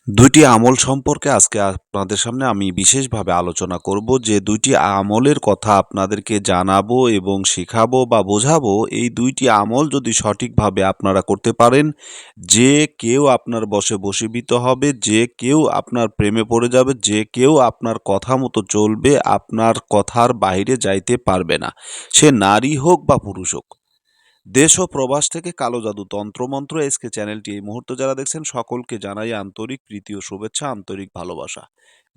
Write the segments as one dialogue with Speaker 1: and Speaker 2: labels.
Speaker 1: ২টি আমল সম্পর্কে আজকে আপনাদের সামনে আমি বিশেষভাবে আলোচনা করব। যে ২টি আমলের কথা আপনাদেরকে জানাবো এবং শিখাবো বা বোঝাবো, এই ২টি আমল যদি সঠিকভাবে আপনারা করতে পারেন, যে কেউ আপনার বশে বশীভূত হবে, যে কেউ আপনার প্রেমে পড়ে যাবে, যে কেউ আপনার কথা মতো চলবে, আপনার কথার বাইরে যাইতে পারবে না। সে নারী হোক বা পুরুষ হোক। দেশ ও প্রবাস থেকে কালো জাদু তন্ত্রমন্ত্র এসকে চ্যানেলটি এই মুহূর্তে যারা দেখছেন সকলকে জানাই আন্তরিক প্রীতি ও শুভেচ্ছা, আন্তরিক ভালোবাসা।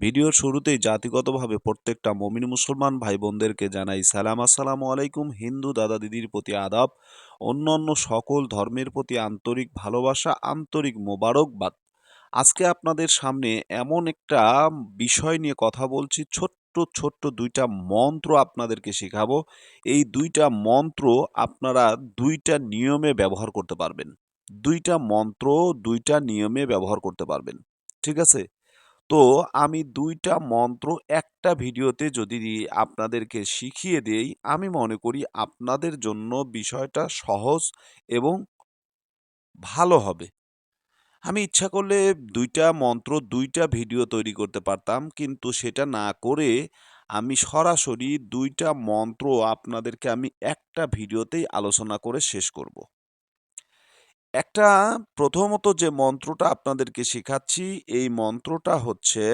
Speaker 1: ভিডিওর শুরুতেই জাতিগতভাবে প্রত্যেকটা মমিন মুসলমান ভাই বোনদেরকে জানাই সালাম, আসসালামু আলাইকুম। হিন্দু দাদা দিদির প্রতি আদাব, অন্যান্য সকল ধর্মের প্রতি আন্তরিক ভালোবাসা, আন্তরিক মোবারকবাদ। আজকে আপনাদের সামনে এমন একটা বিষয় নিয়ে কথা বলছি। ছোট্ট ছোট্ট ২টা মন্ত্র আপনাদেরকে শেখাবো। এই ২টা মন্ত্র আপনারা ২টা নিয়মে ব্যবহার করতে পারবেন। ২টা মন্ত্র ২টা নিয়মে ব্যবহার করতে পারবেন। ঠিক আছে? তো আমি ২টা মন্ত্র একটা ভিডিওতে যদি আপনাদেরকে শিখিয়ে দেই, আমি মনে করি আপনাদের জন্য বিষয়টা সহজ এবং ভালো হবে। আমি ইচ্ছা করলে ২টা মন্ত্র ২টা ভিডিও তৈরি করতে পারতাম। কিন্তু সেটা না করে আমি সরাসরি ২টা মন্ত্র আপনাদেরকে আমি একটা ভিডিওতেই আলোচনা করে শেষ করব। একটা প্রথমত যে মন্ত্রটা আপনাদেরকে শেখাচ্ছি, এই মন্ত্রটা হচ্ছে,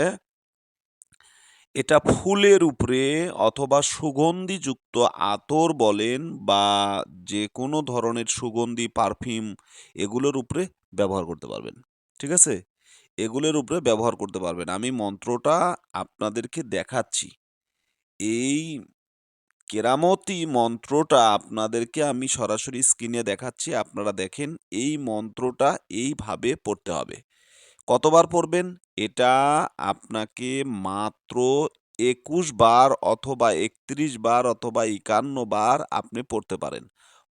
Speaker 1: এটা ফুলের উপরে অথবা সুগন্ধিযুক্ত আতর বলেন বা যেকোনো ধরনের সুগন্ধি পারফিউম, এগুলোর উপরে ব্যবহার করতে পারবেন। ঠিক আছে? এগুলোর উপরে ব্যবহার করতে পারবেন। আমি মন্ত্রটা আপনাদেরকে দেখাচ্ছি। এই কেরামতি মন্ত্রটা আপনাদেরকে আমি সরাসরি স্ক্রিনে দেখাচ্ছি। আপনারা দেখেন, এই মন্ত্রটা এইভাবে পড়তে হবে। কতবার পড়বেন? এটা আপনাকে মাত্র ২১ বার অথবা ৩১ বার অথবা ৫১ বার আপনি পড়তে পারেন।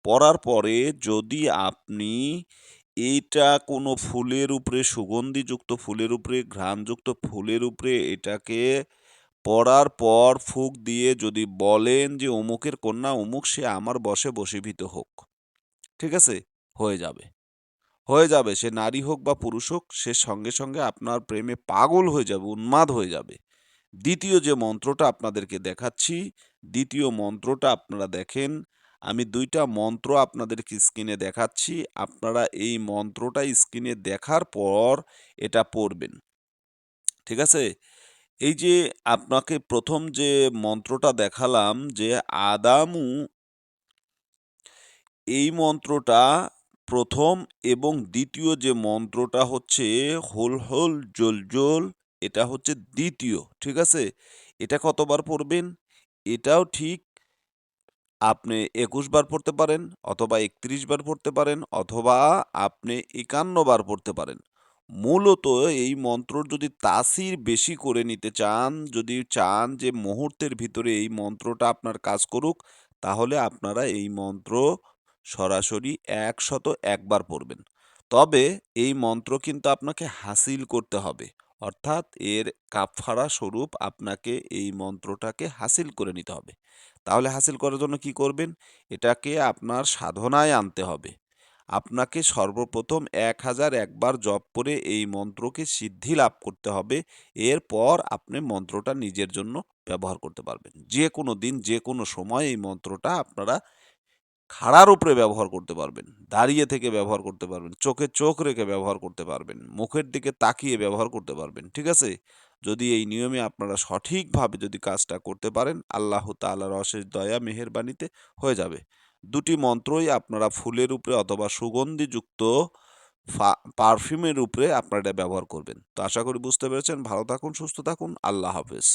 Speaker 1: পড়ার পরে যদি আপনি এইটা কোনো ফুলের উপরে, সুগন্ধিযুক্ত ফুলের উপরে, ঘ্রাণযুক্ত ফুলের উপরে এটাকে পড়ার পর ফুঁক দিয়ে যদি বলেন যে, অমুকের কন্যা অমুক সে আমার বশে বশীভূত হোক। ঠিক আছে? হয়ে যাবে। হয়ে যাবে। সে নারী হোক বা পুরুষ হোক, সে সঙ্গে সঙ্গে আপনার প্রেমে পাগল হয়ে যাবে, উন্মাদ হয়ে যাবে। দ্বিতীয় যে মন্ত্রটা আপনাদেরকে দেখাচ্ছি, দ্বিতীয় মন্ত্রটা আপনারা দেখেন। আমি ২টা মন্ত্র আপনাদেরকে স্ক্রিনে দেখাচ্ছি। আপনারা এই মন্ত্রটা স্ক্রিনে দেখার পর এটা পড়বেন। ঠিক আছে? এই যে আপনাকে ১ম যে মন্ত্রটা দেখালাম যে আদামু, এই মন্ত্রটা ১ম এবং দ্বিতীয় যে মন্ত্রটা হচ্ছে হোল, হোল, জোল, জোল, এটা হচ্ছে দ্বিতীয়। ঠিক আছে? এটা কতবার পড়বেন? এটাও ঠিক আপনি ২১ বার পড়তে পারেন অথবা ৩১ বার পড়তে পারেন অথবা আপনি ৫১ বার পড়তে পারেন। মূলত এই মন্ত্রর যদি তাসির বেশি করে নিতে চান, যদি চান যে মুহূর্তের ভিতরে এই মন্ত্রটা আপনার কাজ করুক, তাহলে আপনারা এই মন্ত্র সরাসরি ১০১ বার পড়বেন। তবে এই মন্ত্র কিন্তু আপনাকে হাসিল করতে হবে। অর্থাৎ এর কাফফারা স্বরূপ আপনাকে এই মন্ত্রটাকে হাসিল করে নিতে হবে। তাহলে হাসিল করার জন্য কি করবেন? এটাকে আপনার সাধনায় আনতে হবে। আপনাকে সর্বপ্রথম ১০০১ বার জপ করে এই মন্ত্রকে সিদ্ধি লাভ করতে হবে। এরপর আপনি মন্ত্রটা নিজের জন্য ব্যবহার করতে পারবেন। যেকোনো দিন, যেকোনো সময় এই মন্ত্রটা আপনারা খাড়ার উপরে ব্যবহার করতে পারবেন, দাঁড়িয়ে থেকে ব্যবহার করতে পারবেন, চোখে চোখ রেখে ব্যবহার করতে পারবেন, মুখের দিকে তাকিয়ে ব্যবহার করতে পারবেন। ঠিক আছে? যদি এই নিয়মে আপনারা সঠিকভাবে যদি কাজটা করতে পারেন, আল্লাহ তাআলার অশেষ দয়া মেহেরবানিতে হয়ে যাবে। ২টি মন্ত্রই আপনারা ফুলের উপরে অথবা সুগন্ধিযুক্ত পারফিউমের উপরে আপনারা এটা ব্যবহার করবেন। তো আশা করি বুঝতে পেরেছেন। ভালো থাকুন, সুস্থ থাকুন। আল্লাহ হাফেজ।